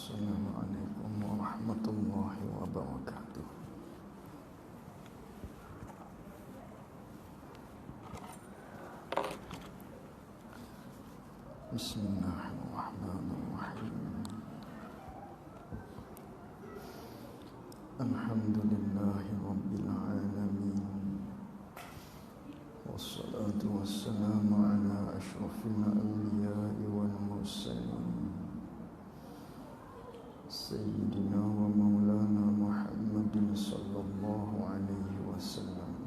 Assalamualaikum warahmatullahi wabarakatuh. Bismillahirrahmanirrahim. Alhamdulillahi rabbil alamin. Wassalatu wassalamu ala asyrafil anbiya'i wal mursalin. Sayyidina wa maulana Muhammadin sallallahu alaihi wasallam.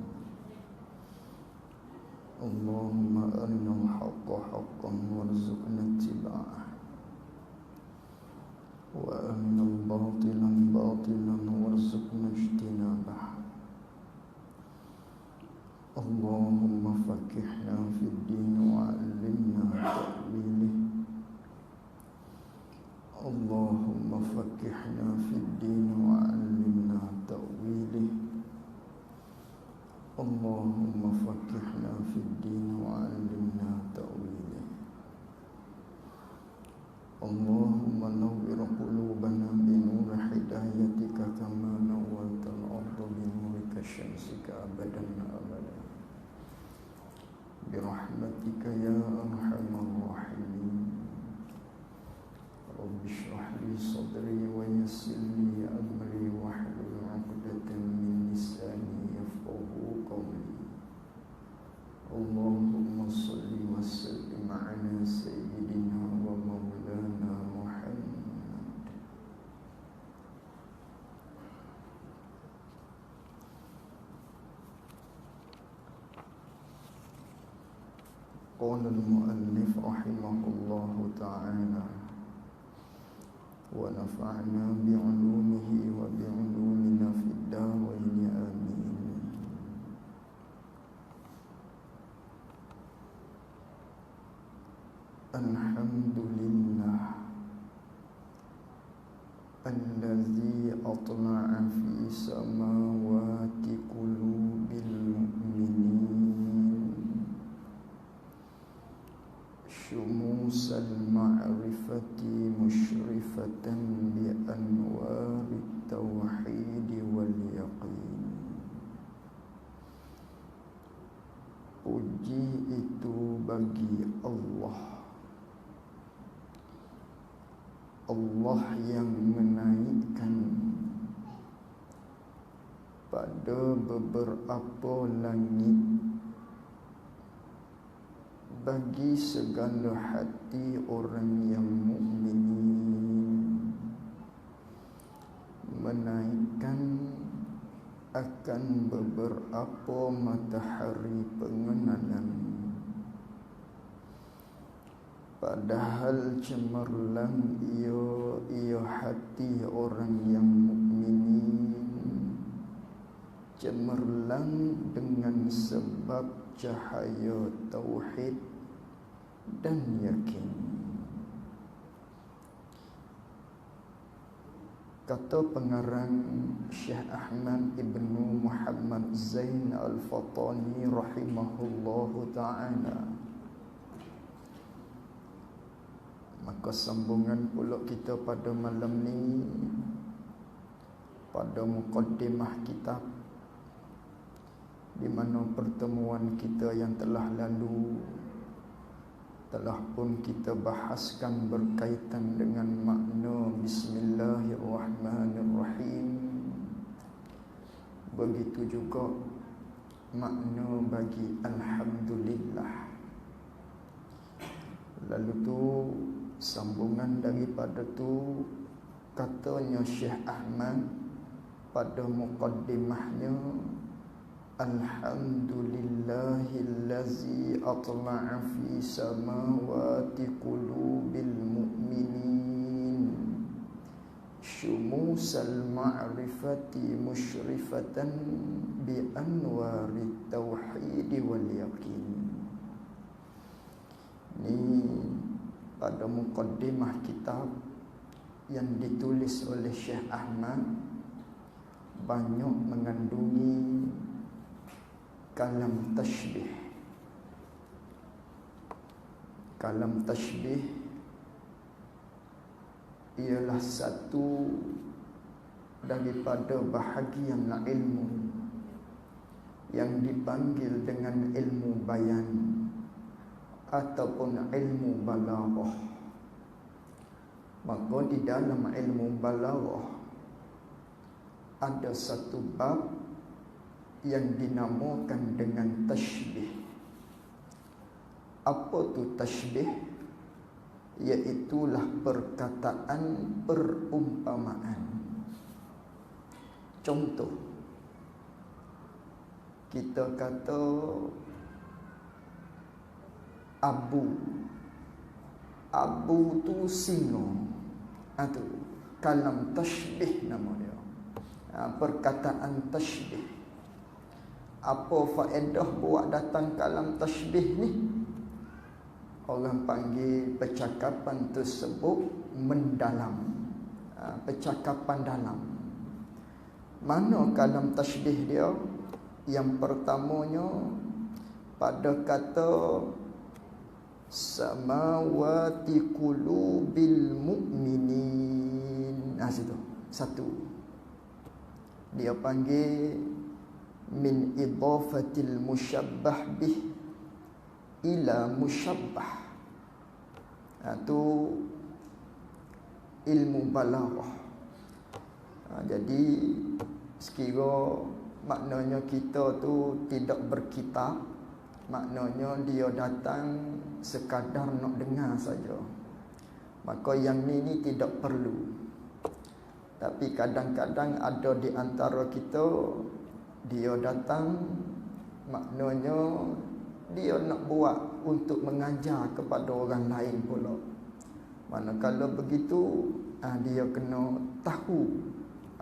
Allahumma arinal haqqa haqqan warzuqna ittiba'ah, wa arinal batilan batilan warzuqna ijtinabah. Allahumma faqihna fid din wa 'allimna ta'wilih. Allahumma faqihna fid din wa 'allimna ta'wilih. Allahumma faqihna fid din wa 'allimna ta'wilih. Allahumma nawwir qulubana bi nur hidayatika kama nawwartal arda bi nurika syamsika abadan abada. Bi rahmatika ya arhamar rahimin. Rabbi shrah li sadri wa yassir li amri wahlul 'uqdatam min lisani yafqahu qawli. Allahumma shalli wa sallim ala sayyidina wa maulana Muhammad. Qala al-mu'allif rahimahullahu ta'ala, wa nafa'na bi'ulumihi wa bi'ulumina fid darain amin. Alhamdulillah alladzi atla'a fi samawati qulubil mu'minin syumusal ma'rifati musyrifatan bi anwarit tauhid wal yaqin. Puji itu bagi Allah, Allah yang menaikkan pada beberapa langit bagi segala hati orang yang mukminin, menaikkan akan beberapa matahari pengenalan, padahal cemerlang ia hati orang yang mukminin, cemerlang dengan sebab cahaya tauhid dan yakin. Kata pengarang Syekh Ahmad Ibnu Muhammad Zain Al-Fatani rahimahullahu ta'ala, maka sambungan pula kita pada malam ni pada muqaddimah kitab, di mana pertemuan kita yang telah lalu telah pun kita bahaskan berkaitan dengan makna Bismillahirrahmanirrahim. Begitu juga makna bagi Alhamdulillah. Lalu tu sambungan daripada tu, katanya Syekh Ahmad pada muqaddimahnya, Alhamdulillahillazi atla'a fi samawati qulubil mu'minin syumusal ma'rifati musyrifatan bi anwarit tauhid wal yaqin. Ini pada muqaddimah kitab yang ditulis oleh Syekh Ahmad banyak mengandungi kalam tashbih. Kalam tashbih ialah satu daripada bahagian ilmu yang dipanggil dengan ilmu bayan ataupun ilmu balaghah. Maka di dalam ilmu balaghah ada satu bab yang dinamakan dengan tashbih. Apa tu tashbih? Iaitulah perkataan perumpamaan. Contoh, kita kata Abu tu singa. Itu kalam tashbih nama dia. Perkataan tashbih. Apa faedah buat datang kalam tashbih ni? Orang panggil percakapan tersebut mendalam. Percakapan dalam. Mana kalam tashbih dia? Yang pertamanya pada kata samawati qulubil mu'minin. Situ. Satu. Dia panggil min idafatil musyabbah bih ila musyabbah. Itu ilmu balaghah. Jadi sekira maknanya kita tu tidak berkitab, maknanya dia datang sekadar nak dengar saja, maka yang ni tidak perlu. Tapi kadang-kadang ada di antara kita, dia datang maknanya dia nak buat untuk mengajar kepada orang lain pula. Manakala begitu, dia kena tahu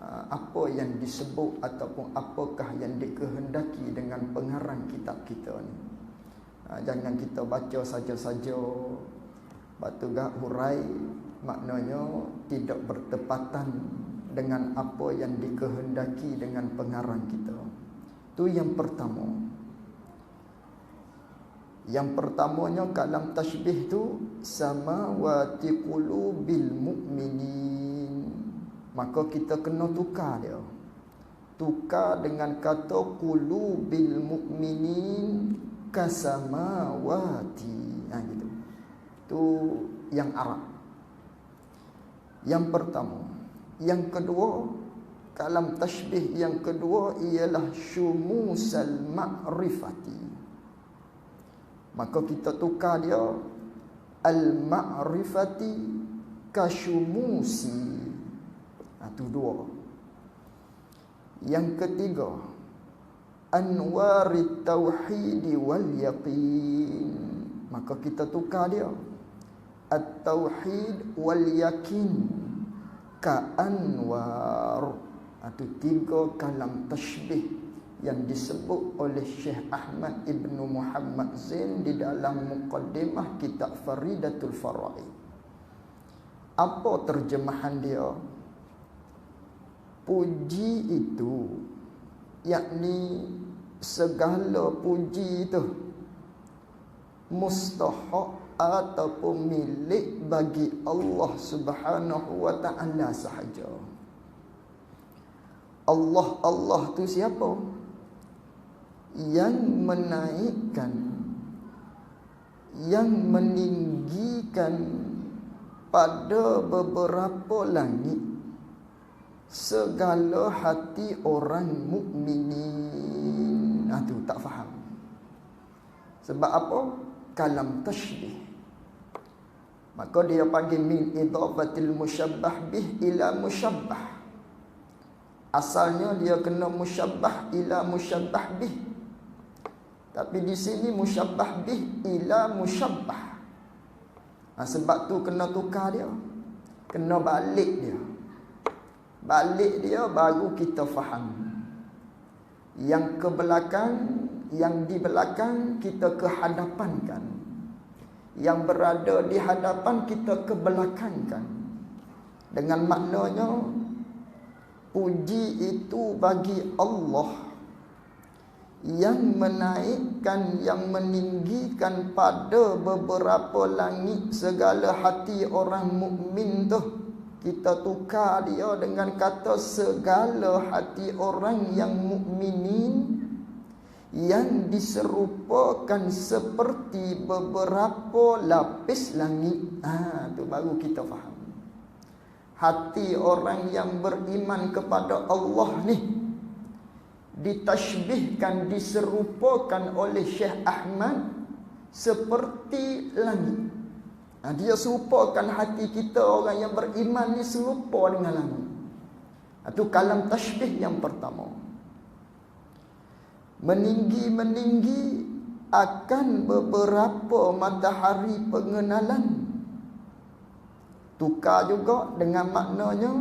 apa yang disebut ataupun apakah yang dikehendaki dengan pengarang kitab kita ni. Jangan kita baca saja-saja, batu gak hurai, maknanya tidak bertepatan dengan apa yang dikehendaki dengan pengarang kita. Itu yang pertama. Yang pertamanya kalam tashbih tu samawati qulubil mu'minin. Maka kita kena tukar dia. Tukar dengan kata qulubil mu'minin kasamawati. Gitu. Tu yang Arab. Yang pertama. Yang kedua, kalam tashbih yang kedua ialah syumusal ma'rifati. Maka kita tukar dia al-ma'rifati kasyumusi. Itu dua. Yang ketiga, anwarit tauhid wal yaqin. Maka kita tukar dia at-tauhid wal yakin ka anwar. Itu tiga kalam tashbih yang disebut oleh Syekh Ahmad Ibn Muhammad Zain di dalam muqaddimah kitab Faridatul Faraid. Apa terjemahan dia? Puji itu, yakni segala puji itu mustahak ataupun milik bagi Allah Subhanahu wa ta'ala sahaja. Allah tu siapa? Yang menaikkan, yang meninggikan pada beberapa langit segala hati orang mukminin. Itu tak faham. Sebab apa? Kalam tashbih. Maka dia panggil min idafatil musyabbah bih ila musyabbah. Asalnya dia kena musyabbah ila musyabbah bih. Tapi di sini musyabbah bih ila musyabbah. Sebab tu kena tukar dia. Kena balik dia. Balik dia baru kita faham. Yang ke belakang, yang di belakang kita kehadapankan. Yang berada di hadapan kita kebelakangkan. Dengan maknanya puji itu bagi Allah yang menaikkan, yang meninggikan pada beberapa langit segala hati orang mukmin tu. kita tukar dia dengan kata segala hati orang yang mukminin yang diserupakan seperti beberapa lapis langit. Tu baru kita faham. Hati orang yang beriman kepada Allah ni ditashbihkan, diserupakan oleh Syekh Ahmad seperti langit. Dia serupakan hati kita orang yang beriman ni serupa dengan langit. Itu kalam tashbih yang pertama. Meninggi-meninggi akan beberapa matahari pengenalan. Tukar juga dengan maknanya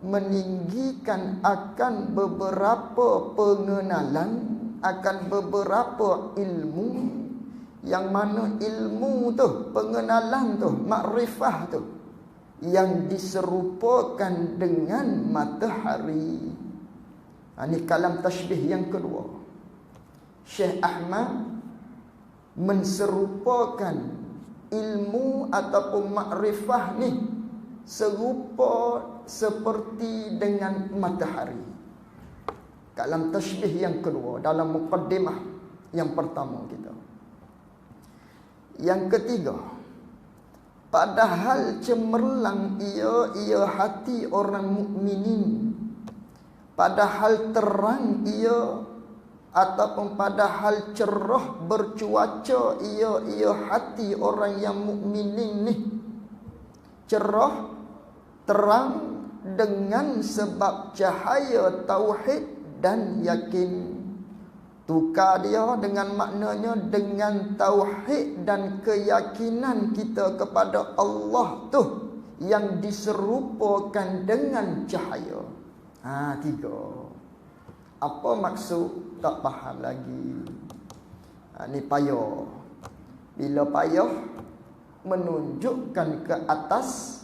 meninggikan akan beberapa pengenalan, akan beberapa ilmu, yang mana ilmu tu, pengenalan tu, makrifah tu, yang diserupakan dengan matahari. Ini kalam tashbih yang kedua. Syekh Ahmad menserupakan ilmu ataupun makrifah ni serupa seperti dengan matahari. Kalam tashbih yang kedua dalam muqaddimah yang pertama kita. Yang ketiga, padahal cemerlang ia hati orang mukminin, padahal terang ia ataupun padahal cerah bercuaca ia hati orang yang mukminin ni, cerah terang dengan sebab cahaya tauhid dan yakin. Tukar dia dengan maknanya dengan tauhid dan keyakinan kita kepada Allah tu yang diserupakan dengan cahaya. Tiga. Apa maksud? Tak faham lagi. Ni payah. Bila payah menunjukkan ke atas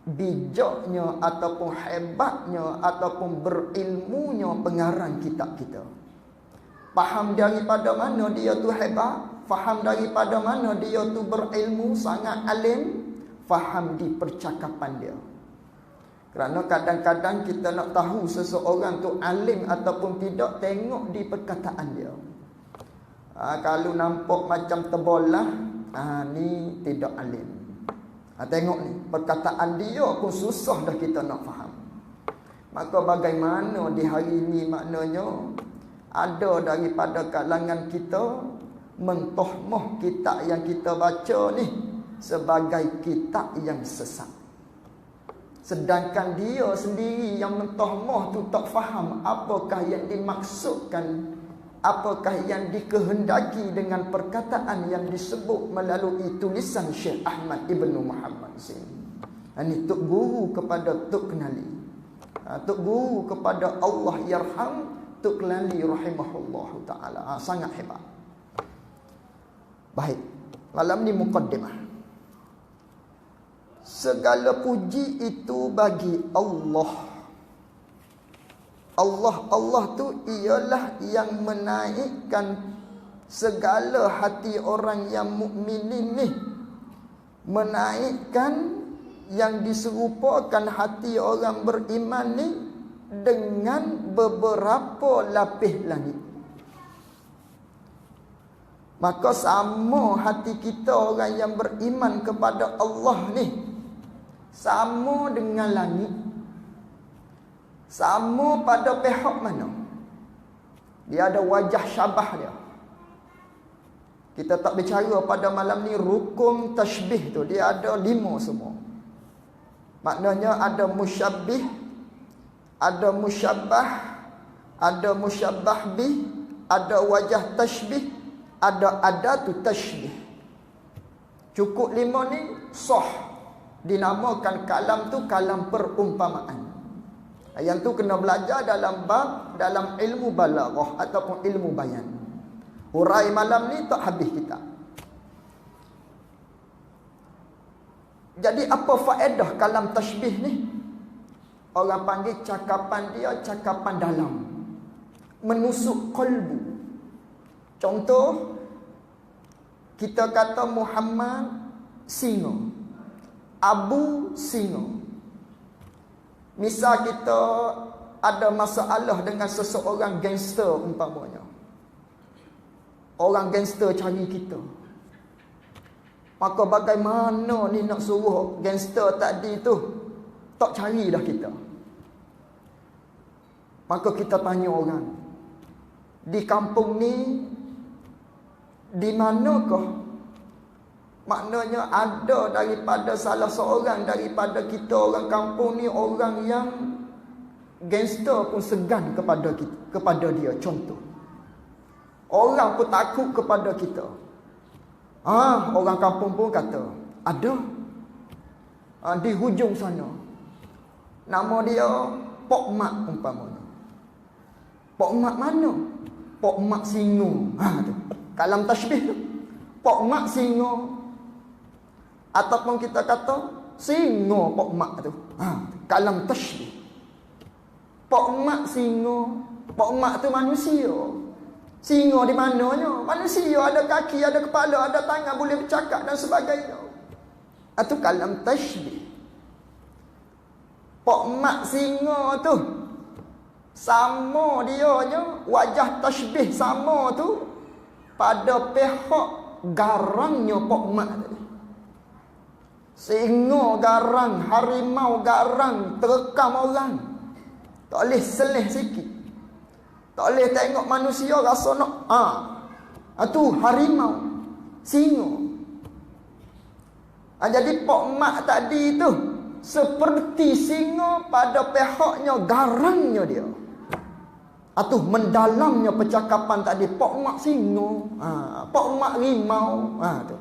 bijaknya ataupun hebatnya ataupun berilmunya pengarang kitab kita. Faham daripada mana dia tu hebat, faham daripada mana dia tu berilmu, sangat alim, faham di percakapan dia. Kerana kadang-kadang kita nak tahu seseorang tu alim ataupun tidak, tengok di perkataan dia. Kalau nampak macam terbolah, ni tidak alim. Tengok ni, perkataan dia pun susah dah kita nak faham. Maka bagaimana di hari ini maknanya ada daripada kalangan kita mentohmoh kitab yang kita baca ni sebagai kitab yang sesat. Sedangkan dia sendiri yang mentohmoh tu tak faham apakah yang dimaksudkan, apakah yang dikehendaki dengan perkataan yang disebut melalui tulisan Syekh Ahmad Ibnu Muhammad sini. Ini tok guru kepada tok kenali. Tok guru kepada Allah yarham, tok kenali rahimahullah taala. Sangat hebat. Baik. Malam ni muqaddimah. Segala puji itu bagi Allah. Allah tu ialah yang menaikkan segala hati orang yang mukminin ni, menaikkan yang diserupakan hati orang beriman ni dengan beberapa lapis langit. Maka sama hati kita orang yang beriman kepada Allah ni sama dengan langit. Sama pada pihak mana? Dia ada wajah syabah dia. Kita tak bicara pada malam ni rukun tashbih tu. Dia ada 5 semua. Maknanya ada musyabbih, ada musyabbah, ada musyabbah bih, ada wajah tashbih, ada adatu tashbih. Cukup 5 ni sah. Dinamakan kalam tu kalam perumpamaan. Yang tu kena belajar dalam bab, dalam ilmu balaghah ataupun ilmu bayan. Hurai malam ni tak habis kita. Jadi apa faedah kalam tashbih ni? Orang panggil cakapan dia cakapan dalam, menusuk qalbu. Contoh, kita kata Muhammad singa, Abu singa. Misal kita ada masalah dengan seseorang gangster umpamanya. Orang gangster cari kita. Maka bagaimana ni nak suruh gangster tadi tu tak cari dah kita. Maka kita tanya orang, di kampung ni di manakah? Maknanya ada daripada salah seorang daripada kita orang kampung ni orang yang gangster pun segan kepada dia. Contoh, orang pun takut kepada kita. Orang kampung pun kata ada di hujung sana, nama dia Pok Mak umpamanya. Pok Mak mana? Pok Mak Singo. Tu kalam tasbih tu. Pok Mak Singo. Ataupun kita kata Singo Pok Mak tu. Kalam tasbih. Pok Mak Singo. Pok Mak tu manusia. Singo di mananya? Manusia, ada kaki, ada kepala, ada tangan, boleh bercakap dan sebagainya. Itu kalam tasbih. Pok Mak Singo tu sama dianya, wajah tasbih sama tu pada pihak garangnya Pok Mak tadi. Singo garang, harimau garang, terekam orang. Tak boleh seleh sikit. Tak boleh tengok manusia rasa nak tu harimau, singo. Jadi Pok Mak tadi tu seperti singo pada pihaknya garangnya dia. Tu mendalamnya percakapan tadi, Pok Mak singo, Pok Mak rimau, tu.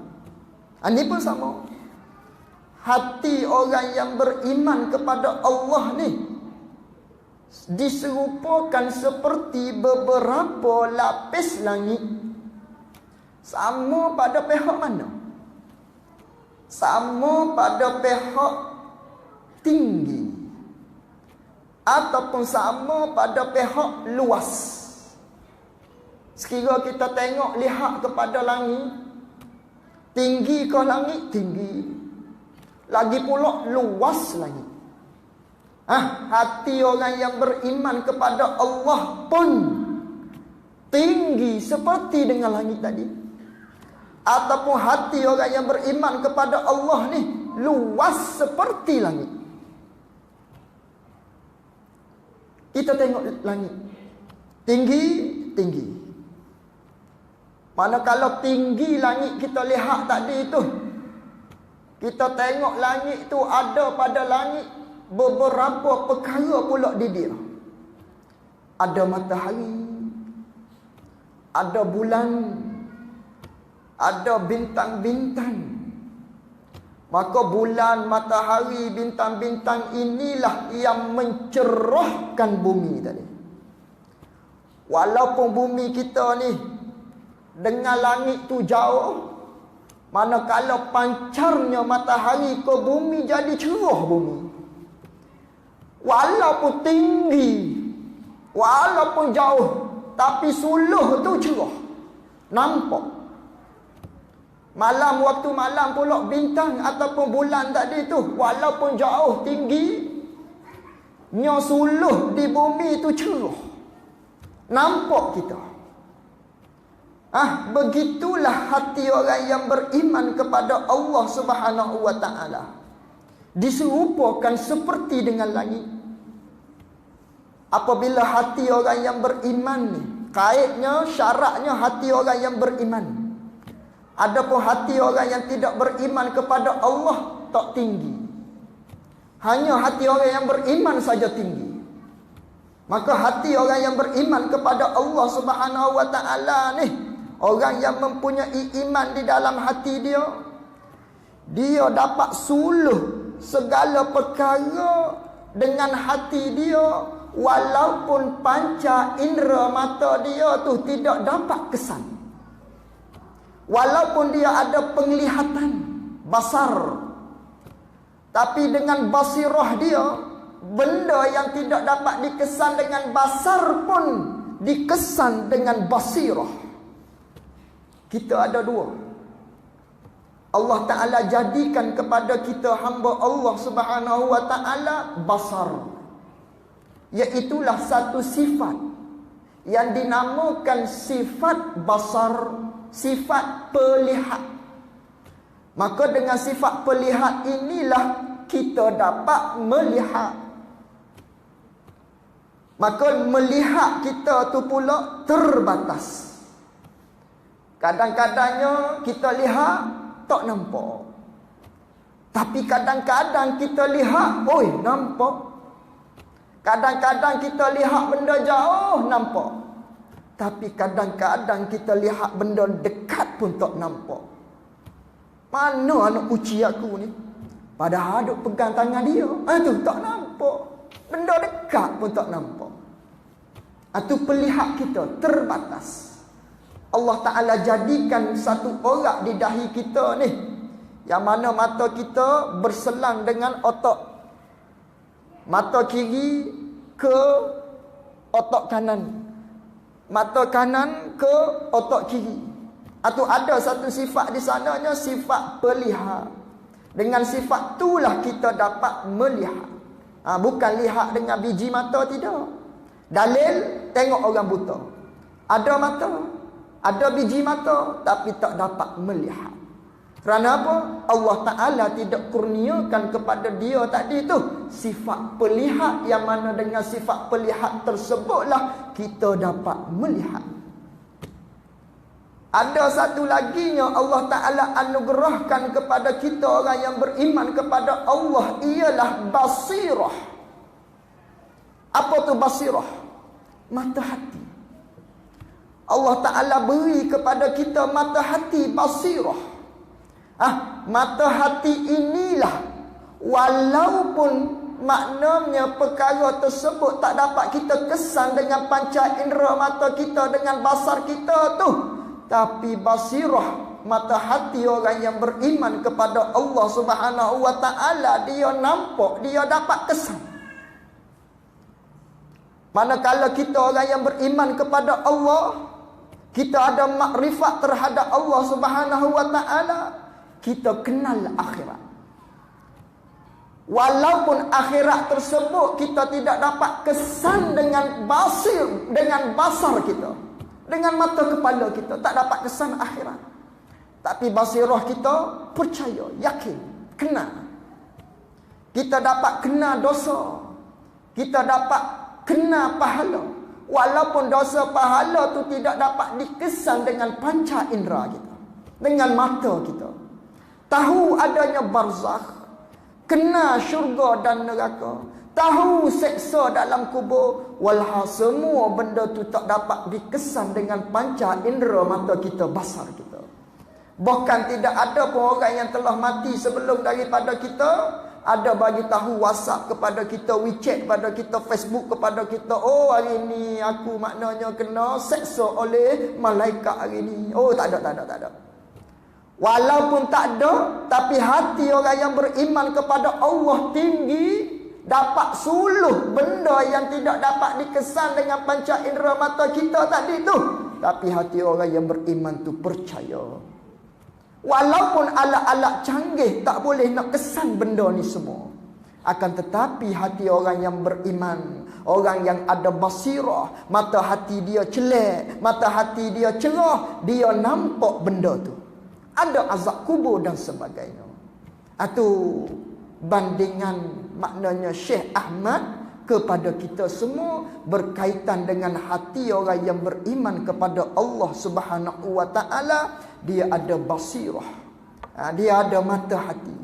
Ini pun sama. Hati orang yang beriman kepada Allah ni diserupakan seperti beberapa lapis langit. Sama pada pihak mana? Sama pada pihak tinggi ataupun sama pada pihak luas. Sekira kita tengok, lihat kepada langit, tinggi ke langit? Tinggi. Lagi pula luas langit. Hati orang yang beriman kepada Allah pun tinggi seperti dengan langit tadi. Ataupun hati orang yang beriman kepada Allah ni luas seperti langit. Kita tengok langit, tinggi, tinggi. Manakala tinggi langit kita lihat tadi tu, kita tengok langit tu ada pada langit beberapa perkara pula di dia. Ada matahari, ada bulan, ada bintang-bintang. Maka bulan, matahari, bintang-bintang inilah yang mencerahkan bumi tadi. Walaupun bumi kita ni dengan langit tu jauh, manakala pancarnya matahari ke bumi jadi cerah bumi. Walaupun tinggi, walaupun jauh, tapi suluh tu cerah, nampak. Malam, waktu malam pula bintang ataupun bulan tadi tu, walaupun jauh tinggi, nya suluh di bumi tu cerah, nampak kita. Begitulah hati orang yang beriman kepada Allah Subhanahu wa ta'ala. Diserupakan seperti dengan langit. Apabila hati orang yang beriman ni, kaitnya, syaratnya hati orang yang beriman. Adapun hati orang yang tidak beriman kepada Allah tak tinggi. Hanya hati orang yang beriman saja tinggi. Maka hati orang yang beriman kepada Allah Subhanahu wa ta'ala ni, orang yang mempunyai iman di dalam hati dia, dia dapat suluh segala perkara dengan hati dia, walaupun panca indera mata dia tu tidak dapat kesan. Walaupun dia ada penglihatan basar, tapi dengan basirah dia, benda yang tidak dapat dikesan dengan basar pun dikesan dengan basirah. Kita ada dua. Allah Ta'ala jadikan kepada kita hamba Allah Subhanahu wa ta'ala basar, Iaitulah satu sifat yang dinamakan sifat basar, sifat pelihat. Maka dengan sifat pelihat inilah kita dapat melihat. Maka melihat kita tu pula terbatas. Kadang-kadangnya kita lihat tak nampak. Tapi kadang-kadang kita lihat, oi nampak. Kadang-kadang kita lihat benda jauh nampak. Tapi kadang-kadang kita lihat benda dekat pun tak nampak. Mana anak uci aku ni? Padahal duk pegang tangan dia. Tu tak nampak. Benda dekat pun tak nampak. Itu pelihat kita terbatas. Allah Ta'ala jadikan satu orak di dahi kita ni, yang mana mata kita berselang dengan otak mata kiri ke otak kanan, mata kanan ke otak kiri. Atau ada satu sifat di sananya, sifat pelihat. Dengan sifat itulah kita dapat melihat. Bukan lihat dengan biji mata, tidak. Dalil, tengok orang buta. Ada mata, ada biji mata, tapi tak dapat melihat. Kerana apa? Allah Ta'ala tidak kurniakan kepada dia tadi tu sifat pelihat, yang mana dengan sifat pelihat tersebutlah kita dapat melihat. Ada satu laginya Allah Ta'ala anugerahkan kepada kita orang yang beriman kepada Allah, ialah basirah. Apa tu basirah? Mata hati. Allah Ta'ala beri kepada kita mata hati, basirah. Mata hati inilah, walaupun maknanya perkara tersebut tak dapat kita kesan dengan panca indera mata kita, dengan basar kita tu, tapi basirah, mata hati orang yang beriman kepada Allah Subhanahu wa Ta'ala, dia nampak, dia dapat kesan. Manakala kita orang yang beriman kepada Allah, kita ada makrifat terhadap Allah Subhanahu wa Ta'ala, kita kenal akhirat. Walaupun akhirat tersebut kita tidak dapat kesan dengan basar kita, dengan mata kepala kita, tak dapat kesan akhirat. Tapi basirah kita percaya, yakin, kenal. Kita dapat kenal dosa, kita dapat kenal pahala. Walaupun dosa pahala tu tidak dapat dikesan dengan panca indera kita, dengan mata kita. Tahu adanya barzakh, kenal syurga dan neraka, tahu seksa dalam kubur, walhal semua benda tu tak dapat dikesan dengan panca indera mata kita, basar kita. Bahkan tidak ada pun orang yang telah mati sebelum daripada kita ada bagi tahu WhatsApp kepada kita, WeChat kepada kita, Facebook kepada kita, oh hari ni aku maknanya kena seksa oleh malaikat hari ni. Oh tak ada. Walaupun tak ada, tapi hati orang yang beriman kepada Allah tinggi, dapat suluh benda yang tidak dapat dikesan dengan panca indera mata kita tadi tu. Tapi hati orang yang beriman tu percaya. Walaupun alat-alat canggih tak boleh nak kesan benda ni semua, akan tetapi hati orang yang beriman, orang yang ada basirah, mata hati dia celek, mata hati dia cerah, dia nampak benda tu. Ada azab kubur dan sebagainya. Itu bandingan maknanya Syekh Ahmad kepada kita semua berkaitan dengan hati orang yang beriman kepada Allah Subhanahu wa Ta'ala. Dia ada basirah, dia ada mata hati.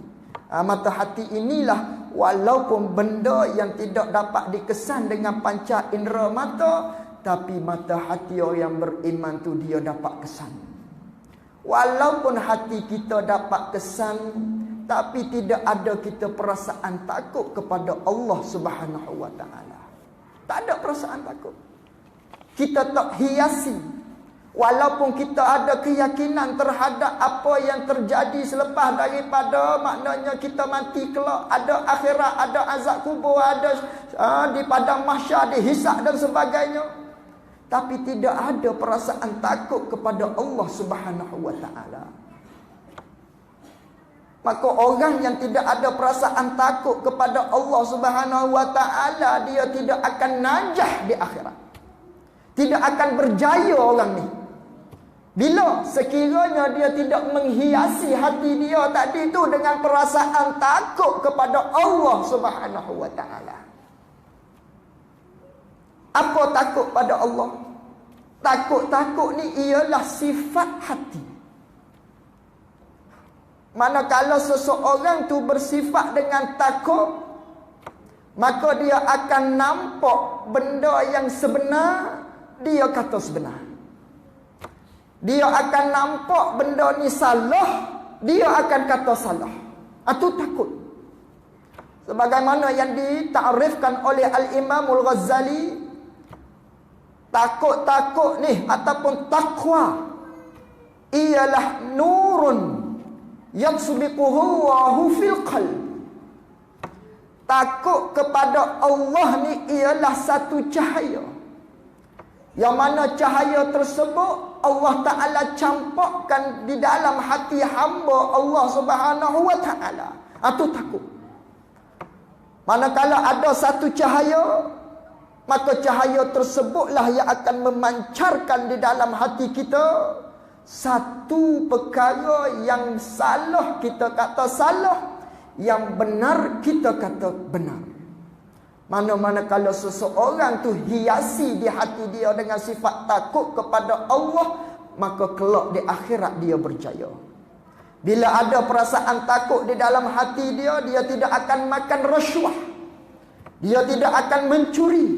Mata hati inilah, walaupun benda yang tidak dapat dikesan dengan panca indera mata, tapi mata hati orang yang beriman tu dia dapat kesan. Walaupun hati kita dapat kesan, tapi tidak ada kita perasaan takut kepada Allah Subhanahu wa Ta'ala. Tak ada perasaan takut. Kita tak hiasi. Walaupun kita ada keyakinan terhadap apa yang terjadi selepas daripada maknanya kita mati kelak, ada akhirat, ada azab kubur, ada di padang mahsyar, dihisab dan sebagainya. Tapi tidak ada perasaan takut kepada Allah Subhanahu wa Ta'ala. Maka orang yang tidak ada perasaan takut kepada Allah Subhanahu wa taala, dia tidak akan najah di akhirat. Tidak akan berjaya orang ni. Bila sekiranya dia tidak menghiasi hati dia tadi tu dengan perasaan takut kepada Allah Subhanahu wa taala. Apa takut pada Allah? Takut-takut ni ialah sifat hati. Manakala seseorang tu bersifat dengan takut, maka dia akan nampak benda yang sebenar, dia kata sebenar. Dia akan nampak benda ni salah, dia akan kata salah. Itu takut. Sebagaimana yang ditakrifkan oleh Al-Imamul Ghazali, takut-takut ni ataupun takwa ialah nurun yatsbiquhu Allahu fil qalb. Takut kepada Allah ni ialah satu cahaya, yang mana cahaya tersebut Allah Ta'ala campakkan di dalam hati hamba Allah Subhanahu wa ta'ala. Itu takut. Manakala ada satu cahaya, maka cahaya tersebutlah yang akan memancarkan di dalam hati kita satu perkara yang salah kita kata salah, yang benar kita kata benar. Mana-mana kalau seseorang tu hiasi di hati dia dengan sifat takut kepada Allah, maka kelak di akhirat dia berjaya. Bila ada perasaan takut di dalam hati dia, dia tidak akan makan rasuah, dia tidak akan mencuri,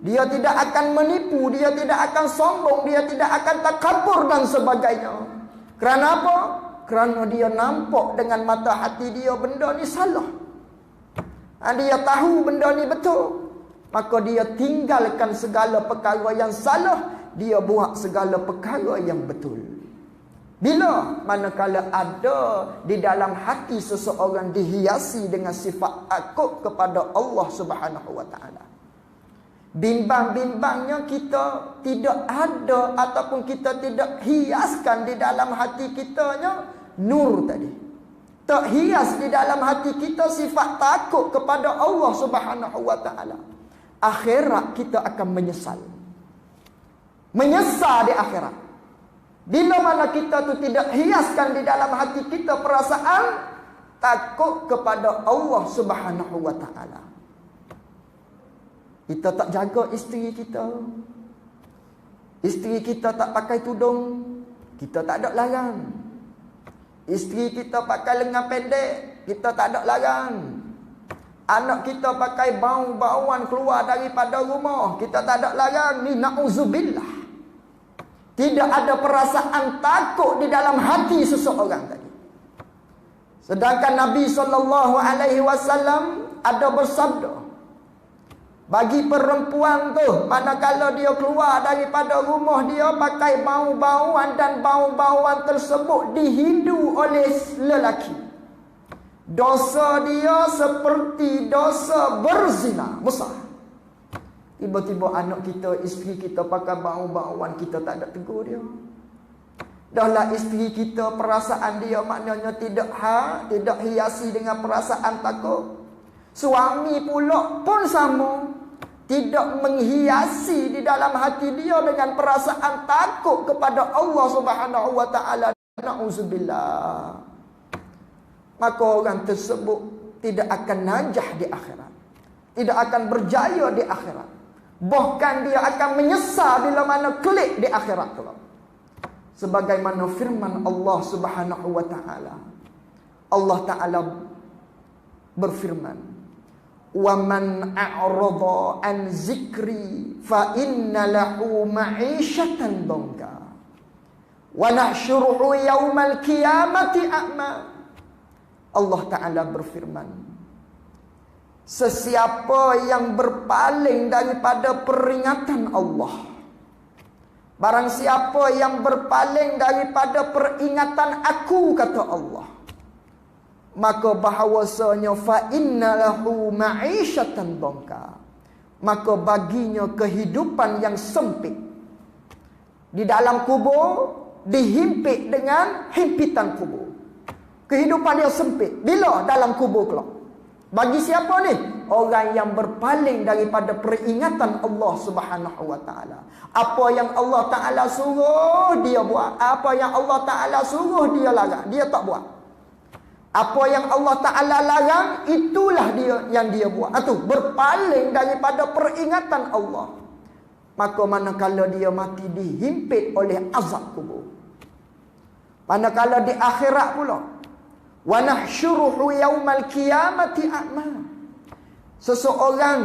dia tidak akan menipu, dia tidak akan sombong, dia tidak akan takabur dan sebagainya. Kerana apa? Kerana dia nampak dengan mata hati dia benda ni salah. Dia tahu benda ni betul, maka dia tinggalkan segala perkara yang salah, dia buat segala perkara yang betul. Bila manakala ada di dalam hati seseorang dihiasi dengan sifat takut kepada Allah Subhanahu wa taala, bimbang-bimbangnya kita tidak ada ataupun kita tidak hiaskan di dalam hati kitanya nur tadi. Tak hias di dalam hati kita sifat takut kepada Allah Subhanahu wa taala. Akhirat kita akan menyesal. Menyesal di akhirat. Bila mana kita tu tidak hiaskan di dalam hati kita perasaan takut kepada Allah Subhanahu wa taala. Kita tak jaga isteri kita. Isteri kita tak pakai tudung, kita tak ada larang. Isteri kita pakai lengan pendek, kita tak ada larang. Anak kita pakai bau-bauan keluar daripada rumah, kita tak ada larang. Ni na'udzubillah. Tidak ada perasaan takut di dalam hati seseorang tadi. Sedangkan Nabi SAW ada bersabda, bagi perempuan tu, manakala dia keluar daripada rumah dia pakai bau-bauan dan bau-bauan tersebut dihindu oleh lelaki, dosa dia seperti dosa berzina besar. Tiba-tiba anak kita, isteri kita pakai bau-bauan, kita tak ada tegur dia. Dahlah isteri kita, perasaan dia maknanya tidak hiasi dengan perasaan takut. Suami pula pun sama, tidak menghiasi di dalam hati dia dengan perasaan takut kepada Allah Subhanahu wa taala. Na'udzubillah. Maka orang tersebut tidak akan najah di akhirat, tidak akan berjaya di akhirat. Bahkan dia akan menyesal bila mana kelak di akhirat kelak. Sebagaimana firman Allah Subhanahu wa taala. Allah taala berfirman, "Wa man a'rada an zikri fa inna lahu ma'isyatan dhanka wa nahsyuruhu yaumal qiyamati a'ma." Allah taala berfirman, sesiapa yang berpaling daripada peringatan Allah, barang siapa yang berpaling daripada peringatan aku, kata Allah, maka bahawasanya fa innalahu ma'isyatan dhanka, maka baginya kehidupan yang sempit. Di dalam kubur dihimpit dengan himpitan kubur. Kehidupan dia sempit. Bila? Dalam kubur kelak. Bagi siapa ni? Orang yang berpaling daripada peringatan Allah Subhanahu wa taala. Apa yang Allah Taala suruh dia buat, apa yang Allah Taala suruh dia larang, dia tak buat. Apa yang Allah Taala larang, itulah dia yang dia buat. Itu berpaling daripada peringatan Allah. Maka manakala dia mati dihimpit oleh azab kubur. Manakala di akhirat pula, wa nahsyuruhu yaumal qiyamati a'ma. Seseorang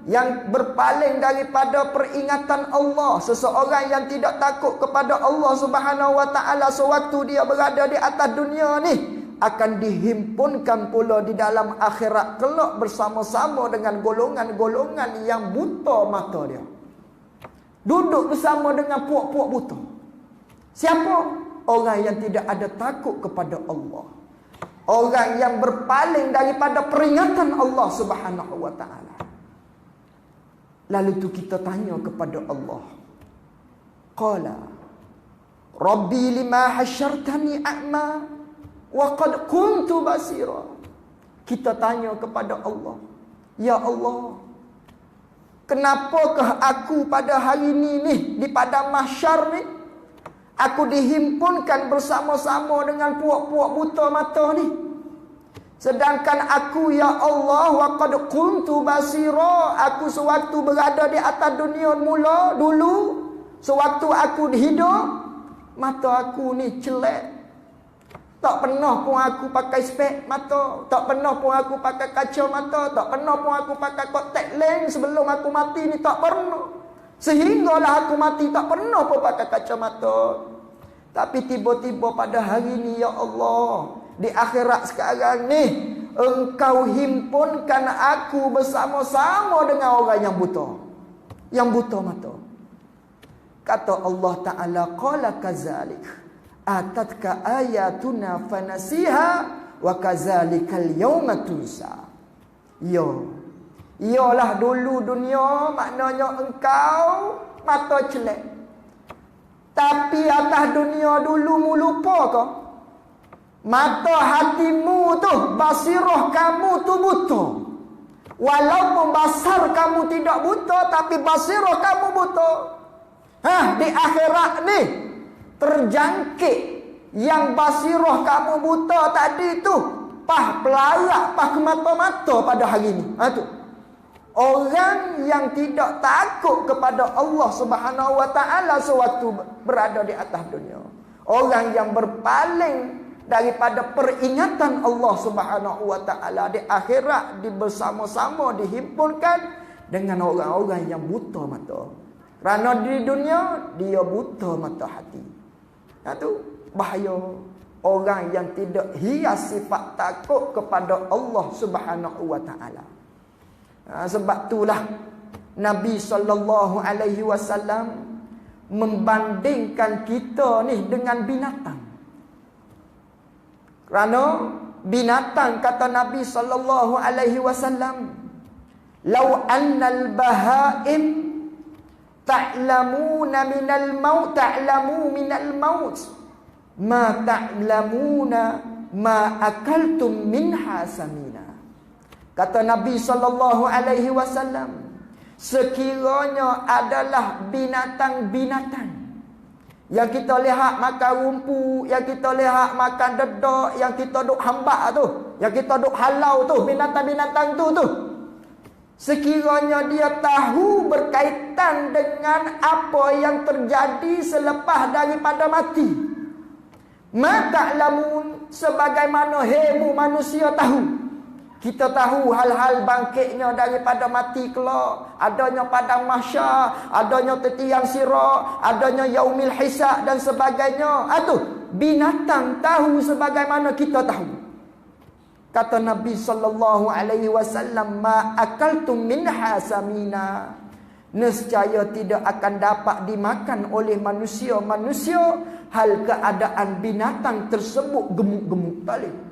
yang berpaling daripada peringatan Allah, seseorang yang tidak takut kepada Allah Subhanahu wa taala sewaktu dia berada di atas dunia ni, akan dihimpunkan pula di dalam akhirat kelak bersama-sama dengan golongan-golongan yang buta mata dia. Duduk bersama dengan puak-puak buta. Siapa? Orang yang tidak ada takut kepada Allah. Orang yang berpaling daripada peringatan Allah Subhanahu wa taala. Lalu tu kita tanya kepada Allah. Qala Rabbi lima hasyartani a'ma wa qad kuntu basira. Kita tanya kepada Allah, ya Allah, kenapakah aku pada hari ni di padang mahsyar ni, aku dihimpunkan bersama-sama dengan puak-puak buta mata ni. Sedangkan aku, ya Allah, wa qad kuntu basira, aku sewaktu berada di atas dunia dulu, sewaktu aku hidup, mata aku ni celek. Tak pernah pun aku pakai spek mata, tak pernah pun aku pakai kaca mata, tak pernah pun aku pakai kontak lens sebelum aku mati ni, tak pernah. Sehinggalah aku mati tak pernah pun pakai kacamata. Tapi tiba-tiba pada hari ni, ya Allah, di akhirat sekarang ni, Engkau himpunkan aku bersama-sama dengan orang yang buta, yang buta mata. Kata Allah Ta'ala, qala kazalik atatka ayatuna fanasiha wa kazalikal yawma tunsa. Iyalah dulu dunia, maknanya engkau mata celek. Tapi atas dunia dulu mu lupa kau. Mata hatimu tu, basirah kamu tu buta. Walaupun basar kamu tidak buta, tapi basirah kamu buta. Di akhirat ni terjangkit yang basirah kamu buta tadi tu, pah pelarak, pah kemata-mata pada hari ni. Tu orang yang tidak takut kepada Allah Subhanahu wa taala sewaktu berada di atas dunia. Orang yang berpaling daripada peringatan Allah Subhanahu wa taala di akhirat bersama-sama dihimpunkan dengan orang-orang yang buta mata. Kerana di dunia dia buta mata hati. Itu bahaya. Orang yang tidak hias sifat takut kepada Allah Subhanahu wa taala. Sebab itulah Nabi SAW membandingkan kita ni dengan binatang. Kerana binatang, kata Nabi SAW, "Lau annal bahaim ta'lamuna minal maut, ta'lamu minal maut, ma ta'lamuna ma akaltum minha samina." Kata Nabi SAW, sekiranya adalah binatang-binatang yang kita lihat makan rumput, yang kita lihat makan dedak, yang kita duk hambak tu, yang kita duk halau tu, binatang-binatang tu, sekiranya dia tahu berkaitan dengan apa yang terjadi selepas daripada mati, ma ta'lamun, sebagaimana hemu manusia tahu. Kita tahu hal-hal bangkitnya daripada mati kelak, adanya padang mahsyar, adanya tetiang sirat, adanya yaumil hisab dan sebagainya. Itu binatang tahu sebagaimana kita tahu. Kata Nabi SAW, ma akaltum minha samina, nescaya tidak akan dapat dimakan oleh manusia hal keadaan binatang tersebut gemuk-gemuk tali.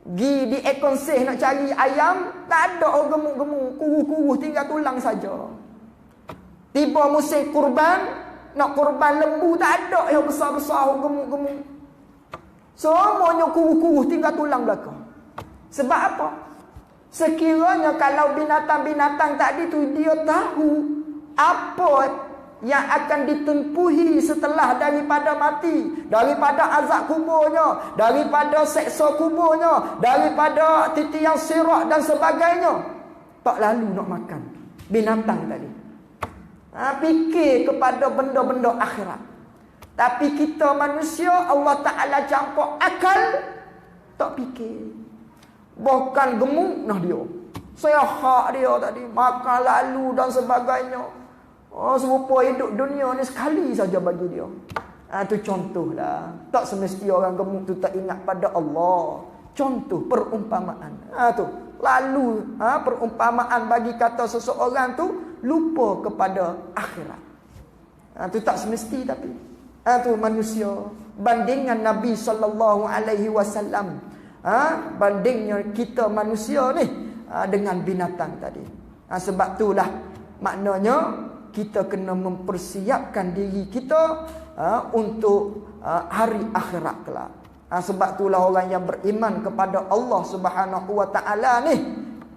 Gi di ekonseh nak cari ayam, tak ada gemuk-gemuk, kuruh-kuruh, tinggal tulang saja. Tiba musim kurban, nak kurban lembu, tak ada yang besar-besar gemuk-gemuk. Semuanya kuruh-kuruh tinggal tulang belakang. Sebab apa? Sekiranya kalau binatang-binatang tadi tu dia tahu apa yang akan ditempuhi setelah daripada mati, daripada azab kuburnya, daripada seksa kuburnya, daripada titian sirat dan sebagainya, tak lalu nak makan binatang tadi. Fikir kepada benda-benda akhirat. Tapi kita manusia, Allah Ta'ala campur akal, tak fikir. Bahkan gemuk nah dia. Sehat dia tadi, makan lalu dan sebagainya. Serupa hidup dunia ni sekali saja bagi dia. Itu contohlah. Tak semestinya orang gemuk tu tak ingat pada Allah. Contoh perumpamaan. Tu lalu perumpamaan bagi kata seseorang tu lupa kepada akhirat. Itu tak semesti tapi. Itu manusia. Bandingan Nabi SAW. Bandingnya kita manusia ni dengan binatang tadi. Sebab itulah maknanya kita kena mempersiapkan diri kita untuk hari akhirat kelak. Sebab itulah orang yang beriman kepada Allah Subhanahu Wa Taala ni,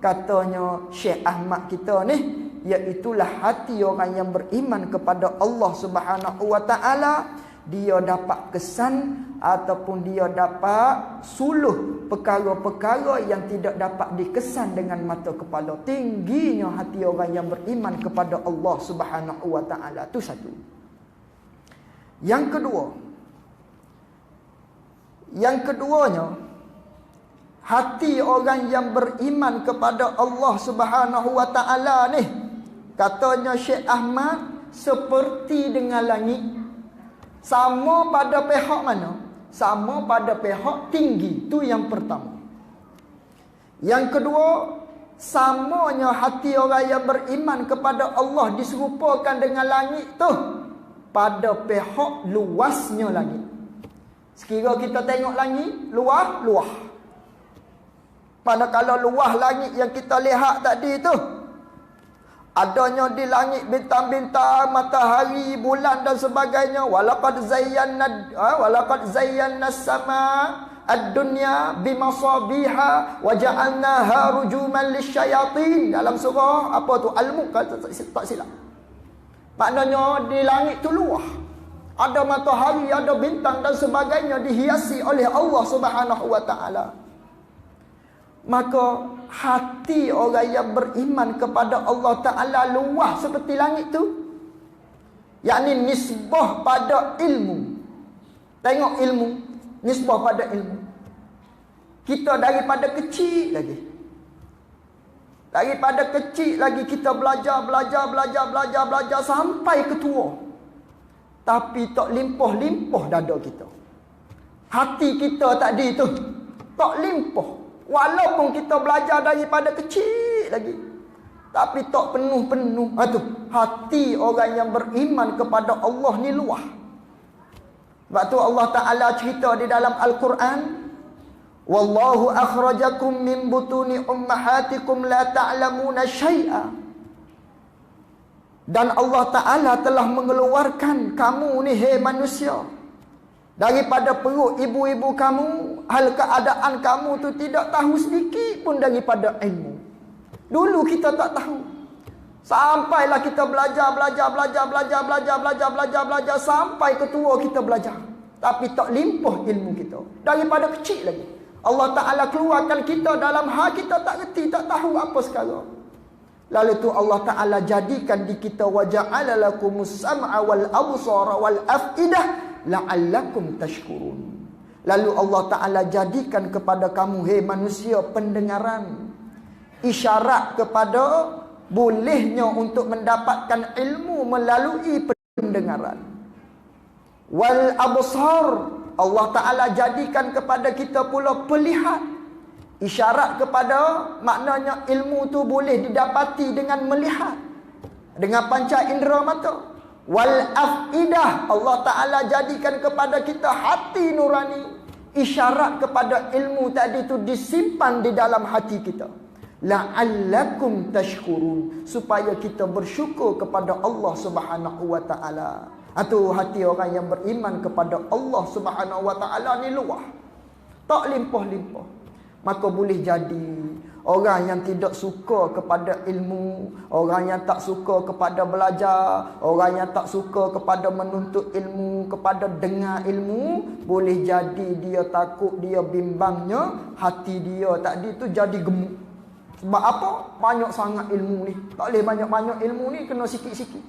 katanya Syekh Ahmad kita ni, iaitulah hati orang yang beriman kepada Allah Subhanahu Wa Taala. Dia dapat kesan ataupun dia dapat suluh perkara-perkara yang tidak dapat dikesan dengan mata kepala. Tingginya hati orang yang beriman kepada Allah Subhanahu Wa Taala. Itu satu. Yang keduanya, hati orang yang beriman kepada Allah Subhanahu Wa Taala ni, katanya Syekh Ahmad, seperti dengan langit. Sama pada pihak mana? Sama pada pihak tinggi. Itu yang pertama. Yang kedua, samanya hati orang yang beriman kepada Allah diserupakan dengan langit tu pada pihak luasnya langit. Sekira kita tengok langit, luah. Pada kalau luah langit yang kita lihat tadi tu, adanya di langit bintang-bintang, matahari, bulan dan sebagainya. Walaqad zayyana as-sama ad-dunya bimasabiha wa ja'alnaha rujuman lisyayatin. Dalam surah apa tu? Al-Mulk, tak silap. Maknanya di langit tu luah. Ada matahari, ada bintang dan sebagainya, dihiasi oleh Allah Subhanahu Wa Taala. Maka hati orang yang beriman kepada Allah Ta'ala luas seperti langit tu. Yakni nisbah pada ilmu. Tengok ilmu, nisbah pada ilmu. Kita daripada kecil lagi. Daripada kecil lagi kita belajar sampai ke tua. Tapi tak limpah-limpah dada kita. Hati kita tadi tu tak limpah. Walaupun kita belajar daripada kecil lagi, tapi tak penuh-penuh. Tu hati orang yang beriman kepada Allah ni luah. Sebab tu Allah Ta'ala cerita di dalam Al-Quran, Wallahu akhrajakum min butuni ummahatikum la ta'lamuna syai'a. Dan Allah Ta'ala telah mengeluarkan kamu ni, hei manusia, daripada perut ibu-ibu kamu, hal keadaan kamu tu tidak tahu sedikit pun daripada ilmu. Dulu kita tak tahu. Sampailah kita belajar sampai ke tua kita belajar. Tapi tak limpah ilmu kita. Daripada kecil lagi. Allah Ta'ala keluarkan kita dalam hal kita tak reti, tak tahu apa sekarang. Lalu tu Allah Ta'ala jadikan di kita wa ja'ala lakumus sam'a wal absara wal afidah la'allakum tashkurun. Lalu Allah Ta'ala jadikan kepada kamu, hei manusia, pendengaran, isyarat kepada bolehnya untuk mendapatkan ilmu melalui pendengaran. Wal absar, Allah Ta'ala jadikan kepada kita pula pelihat, isyarat kepada maknanya ilmu tu boleh didapati dengan melihat, dengan panca indera mata. Wal afidah, Allah Ta'ala jadikan kepada kita hati nurani, isyarat kepada ilmu tadi tu disimpan di dalam hati kita. La'allakum tashkurun, supaya kita bersyukur kepada Allah Subhanahu Wa Ta'ala. Itu hati orang yang beriman kepada Allah Subhanahu Wa Ta'ala ni luah. tak limpah-limpah, maka boleh jadi orang yang tidak suka kepada ilmu, orang yang tak suka kepada belajar, orang yang tak suka kepada menuntut ilmu, kepada dengar ilmu, boleh jadi dia takut, dia bimbangnya, hati dia tadi tu jadi gemuk. Sebab apa? Banyak sangat ilmu ni. Tak boleh banyak-banyak ilmu ni, kena sikit-sikit.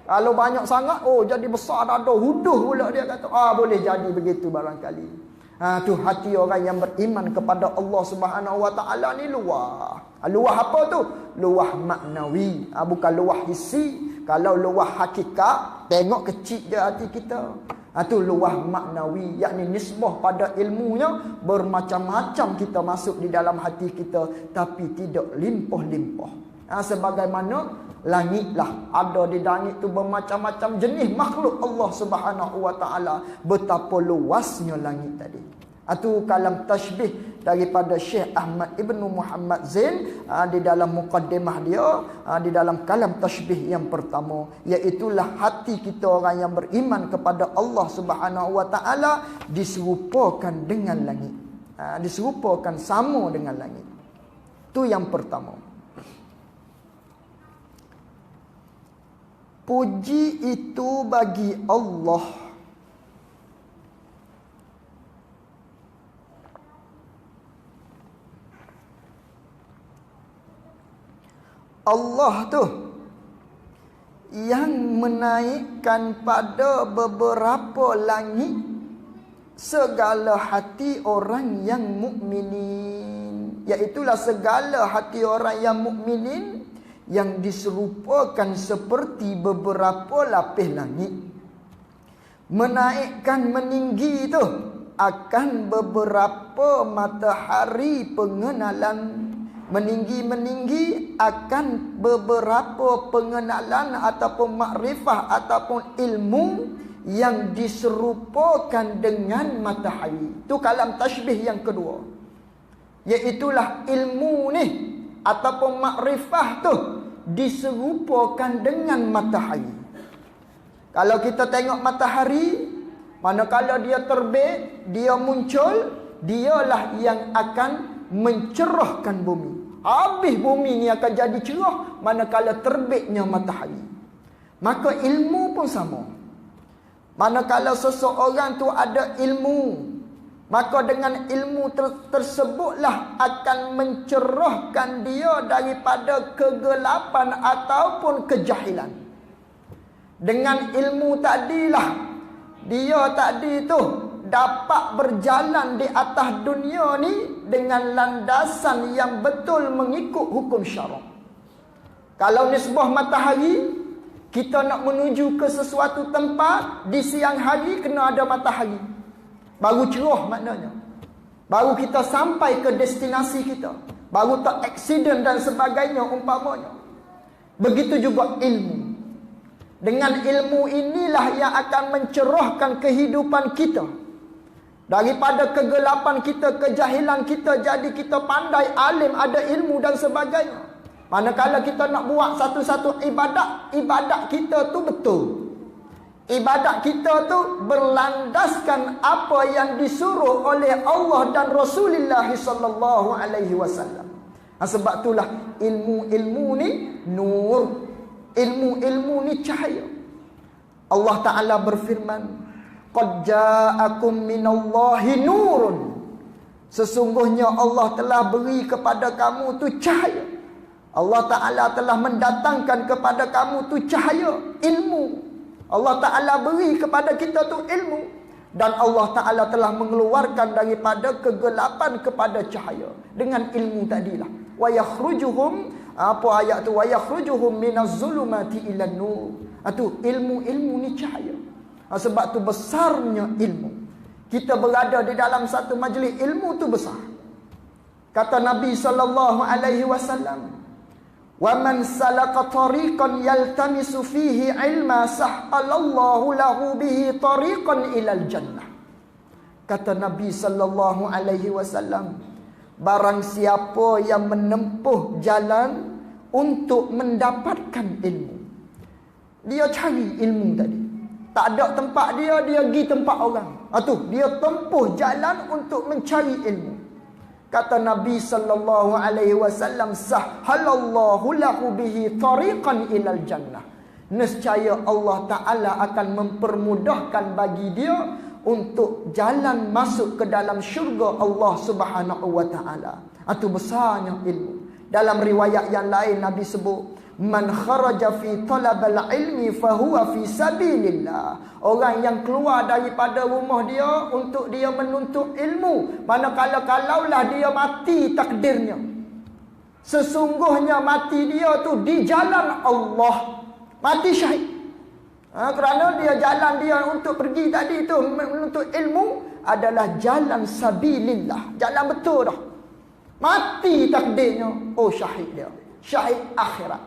Kalau banyak sangat, oh jadi besar dada, huduh pula dia kata. Boleh jadi begitu barangkali. Tu hati orang yang beriman kepada Allah Subhanahu wa taala ni luah. Luah apa tu? Luah maknawi, bukan luah hissi. Kalau luah hakikat, tengok kecil je hati kita. Tu luah maknawi, yakni nisbah pada ilmunya bermacam-macam kita masuk di dalam hati kita, tapi tidak limpah-limpah. Sebagaimana langitlah, ada di langit tu bermacam-macam jenis makhluk Allah Subhanahu wa taala, betapa luasnya langit tadi. Itu kalam tashbih daripada Syekh Ahmad Ibnu Muhammad Zain di dalam muqaddimah dia, di dalam kalam tashbih yang pertama, iaitulah hati kita orang yang beriman kepada Allah Subhanahu wa taala diserupakan dengan langit, diserupakan sama dengan langit. Itu yang pertama. Puji itu bagi Allah. Allah tu yang menaikkan pada beberapa langit segala hati orang yang mukminin, iaitulah segala hati orang yang mukminin yang diserupakan seperti beberapa lapis langit. Menaikkan meninggi itu akan beberapa matahari pengenalan. Meninggi akan beberapa pengenalan ataupun makrifah ataupun ilmu yang diserupakan dengan matahari. Itu kalam tashbih yang kedua, iaitulah ilmu ni ataupun makrifah tu diserupakan dengan matahari. Kalau kita tengok matahari, manakala dia terbit, dia muncul, dialah yang akan mencerahkan bumi. Habis bumi ni akan jadi cerah manakala terbitnya matahari. Maka ilmu pun sama. Manakala seseorang tu ada ilmu, maka dengan ilmu tersebutlah akan mencerahkan dia daripada kegelapan ataupun kejahilan. Dengan ilmu tadilah dia tadi tu dapat berjalan di atas dunia ni dengan landasan yang betul mengikut hukum syarak. Kalau nisbah matahari, kita nak menuju ke sesuatu tempat di siang hari, kena ada matahari, baru cerah maknanya, baru kita sampai ke destinasi kita, baru tak aksiden dan sebagainya umpamanya. Begitu juga ilmu. Dengan ilmu inilah yang akan mencerahkan kehidupan kita. Daripada kegelapan kita, kejahilan kita, jadi kita pandai, alim, ada ilmu dan sebagainya. Manakala kita nak buat satu-satu ibadat, ibadat kita tu betul. Ibadat kita tu berlandaskan apa yang disuruh oleh Allah dan Rasulullah sallallahu alaihi wasallam. Sebab itulah ilmu-ilmu ni nur. Ilmu-ilmu ni cahaya. Allah Ta'ala berfirman, qad ja'akum minallahi nurun. Sesungguhnya Allah telah beri kepada kamu tu cahaya. Allah Ta'ala telah mendatangkan kepada kamu tu cahaya, ilmu. Allah Ta'ala beri kepada kita tu ilmu. Dan Allah Ta'ala telah mengeluarkan daripada kegelapan kepada cahaya dengan ilmu tadilah. Wa yakhrujuhum, apa ayat tu, wa yakhrujuhum minaz zulumati ilan nur. Itu ilmu-ilmu ni cahaya. Sebab tu besarnya ilmu. Kita berada di dalam satu majlis ilmu tu besar. Kata Nabi sallallahu alaihi wasallam, "Wa man salaka tariqan yaltamisu fihi ilma sahhalallahu lahu bihi tariqan ilal jannah." Kata Nabi sallallahu alaihi wasallam, barang siapa yang menempuh jalan untuk mendapatkan ilmu, dia cari ilmu tadi, Tak ada tempat dia pergi tempat orang. Dia tempuh jalan untuk mencari ilmu. Kata Nabi sallallahu alaihi wasallam, sahhalallahu lahu bihi tariqan ilal jannah. Nescaya Allah Taala akan mempermudahkan bagi dia untuk jalan masuk ke dalam syurga Allah Subhanahu wa taala. Itu besarnya ilmu. Dalam riwayat yang lain Nabi sebut, man kharaja fi talabal ilmi fahuwa fi sabilillah. Orang yang keluar daripada rumah dia untuk dia menuntut ilmu, manakala kalaulah dia mati takdirnya, sesungguhnya mati dia tu di jalan Allah, mati syahid. Kerana dia jalan dia untuk pergi tadi tu menuntut ilmu adalah jalan sabilillah, jalan betul dah. Mati takdirnya, syahid dia, syahid akhirat.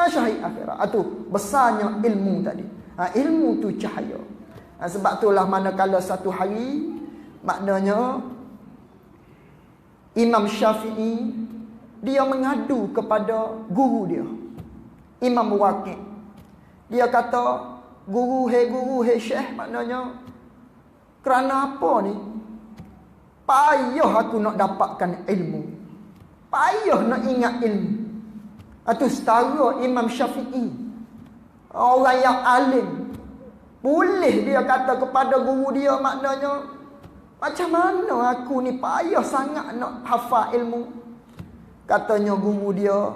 Syahid akhirat. Itu besarnya ilmu tadi. Ilmu tu cahaya. Sebab itulah manakala satu hari, maknanya Imam Syafi'i dia mengadu kepada guru dia, Imam Waqi'. Dia kata, guru, hei syekh, maknanya kerana apa ni? Payah aku nak dapatkan ilmu. Payah nak ingat ilmu. Itu setara Imam Syafi'i, orang yang alim, boleh dia kata kepada guru dia, maknanya macam mana aku ni payah sangat nak hafal ilmu. Katanya guru dia,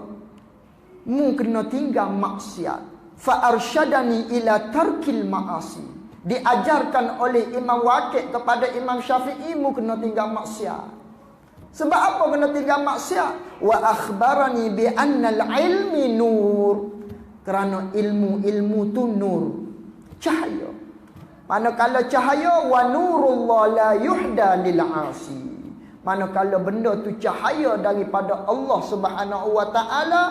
mu kena tinggal maksiat. Fa arsyadani ila tarkil ma'asi. Diajarkan oleh Imam Waqi' kepada Imam Syafi'i, mu kena tinggal maksiat. Sebab apa kena tinggal maksiat? Wa akhbarani bi annal ilmi nur. Kerana ilmu tu nur, cahaya. Manakala cahaya, wa nurullah la yuhda lil 'asi. Manakala benda tu cahaya daripada Allah Subhanahu wa taala,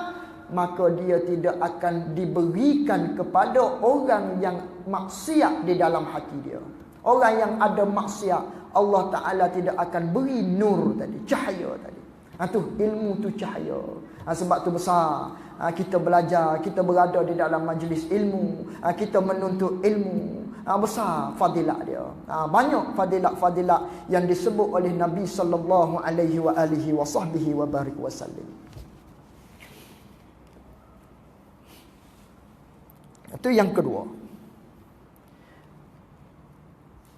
maka dia tidak akan diberikan kepada orang yang maksiat di dalam hati dia. Orang yang ada maksiat, Allah Ta'ala tidak akan beri nur tadi, cahaya tadi. Itu ilmu tu cahaya. Sebab tu besar kita belajar, kita berada di dalam majlis ilmu, kita menuntut ilmu. Besar fadilat dia. Banyak fadilat-fadilat yang disebut oleh Nabi sallallahu alaihi wa alihi wa sahbihi wa barik wasallam. Itu yang kedua.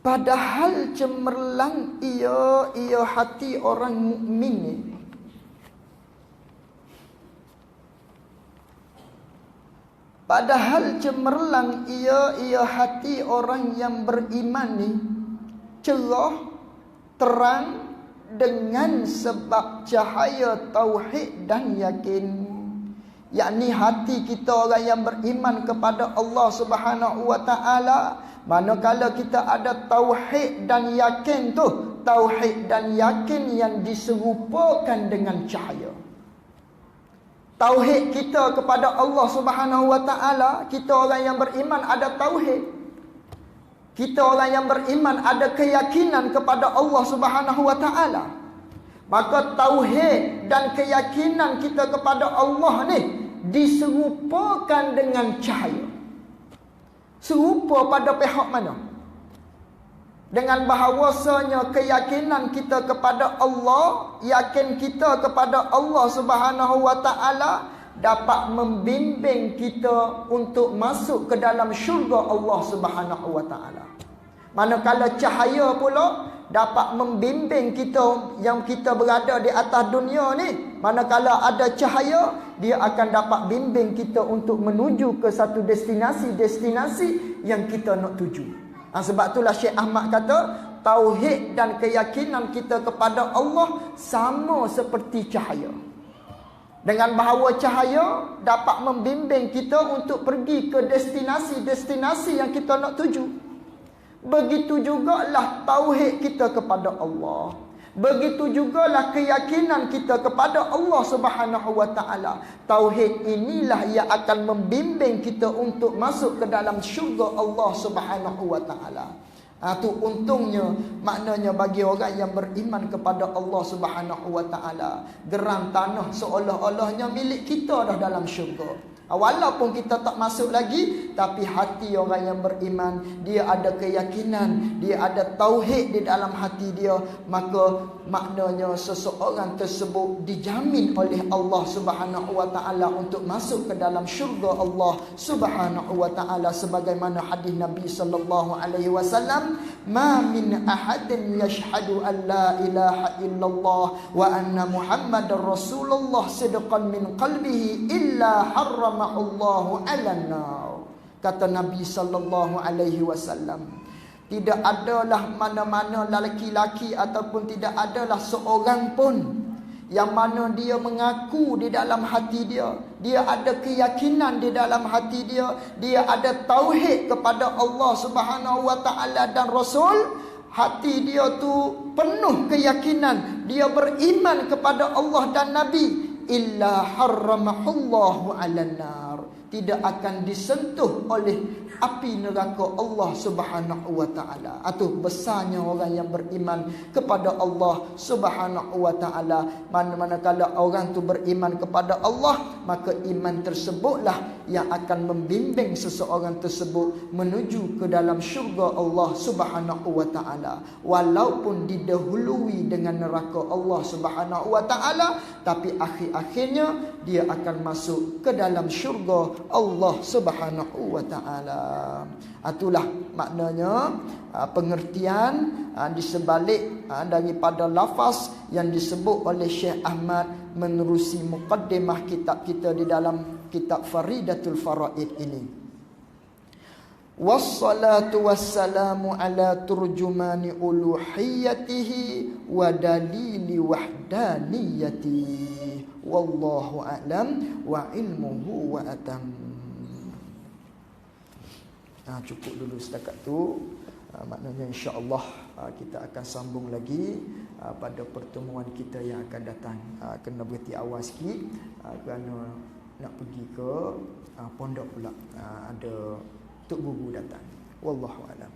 Padahal cemerlang ia hati orang mukmin ni. Padahal cemerlang ia hati orang yang beriman ni, cerah, terang dengan sebab cahaya tauhid dan yakin. Yakni hati kita orang yang beriman kepada Allah Subhanahu wa taala, manakala kita ada tauhid dan yakin tu, tauhid dan yakin yang diserupakan dengan cahaya. Tauhid kita kepada Allah Subhanahu wa taala, kita orang yang beriman ada tauhid. Kita orang yang beriman ada keyakinan kepada Allah Subhanahu wa taala. Maka tauhid dan keyakinan kita kepada Allah ni diserupakan dengan cahaya. Serupa pada pihak mana? Dengan bahawasanya keyakinan kita kepada Allah, yakin kita kepada Allah Subhanahu wa taala dapat membimbing kita untuk masuk ke dalam syurga Allah Subhanahu wa taala. Manakala cahaya pula dapat membimbing kita yang kita berada di atas dunia ni. Manakala ada cahaya, dia akan dapat bimbing kita untuk menuju ke satu destinasi yang kita nak tuju. Sebab itulah Syekh Ahmad kata, tauhid dan keyakinan kita kepada Allah sama seperti cahaya. Dengan bahawa cahaya dapat membimbing kita untuk pergi ke destinasi yang kita nak tuju. Begitu jugalah tauhid kita kepada Allah. Begitu jugalah keyakinan kita kepada Allah Subhanahu wa taala. Tauhid inilah yang akan membimbing kita untuk masuk ke dalam syurga Allah Subhanahu wa taala. Itu untungnya, maknanya bagi orang yang beriman kepada Allah Subhanahu wa taala, geran tanah seolah-olahnya milik kita dah dalam syurga. Walaupun kita tak masuk lagi, tapi hati orang yang beriman, dia ada keyakinan, dia ada tauhid di dalam hati dia, maka maknanya seseorang tersebut dijamin oleh Allah Subhanahu wa taala untuk masuk ke dalam syurga Allah Subhanahu wa taala, sebagaimana hadis Nabi sallallahu alaihi wasallam, "Ma min ahadin yashhadu an la ilaha illallah wa anna Muhammadar Rasulullah sidqan min qalbihi illa harramahullahu 'alan nar." Kata Nabi sallallahu alaihi wasallam, tidak adalah mana-mana lelaki-lelaki ataupun tidak adalah seorang pun yang mana dia mengaku di dalam hati dia, dia ada keyakinan di dalam hati dia, dia ada tauhid kepada Allah Subhanahu wa taala dan Rasul, hati dia tu penuh keyakinan, dia beriman kepada Allah dan Nabi, illa harramahullahu 'alan nar, tidak akan disentuh oleh api neraka Allah Subhanahu wa taala. Atuh besarnya orang yang beriman kepada Allah Subhanahu wa taala. Manakala orang tu beriman kepada Allah, maka iman tersebutlah yang akan membimbing seseorang tersebut menuju ke dalam syurga Allah Subhanahu wa taala. Walaupun didahului dengan neraka Allah Subhanahu wa taala, tapi akhir-akhirnya dia akan masuk ke dalam syurga Allah Subhanahu wa taala. Itulah maknanya pengertian di sebalik daripada lafaz yang disebut oleh Syekh Ahmad menerusi muqaddimah kitab kita di dalam kitab Faridatul Faraid ini. Wassalatu wassalamu ala turjumani uluhiyatihi wa dalili wahdaniyatihi. Wallahu a'lam wa ilmuhu wa atam. Cukup dulu setakat tu. Maknanya insya-Allah kita akan sambung lagi pada pertemuan kita yang akan datang. Kena berhenti awal sikit kerana nak pergi ke pondok pula. Ada Tok Guru datang. Wallahu a'lam.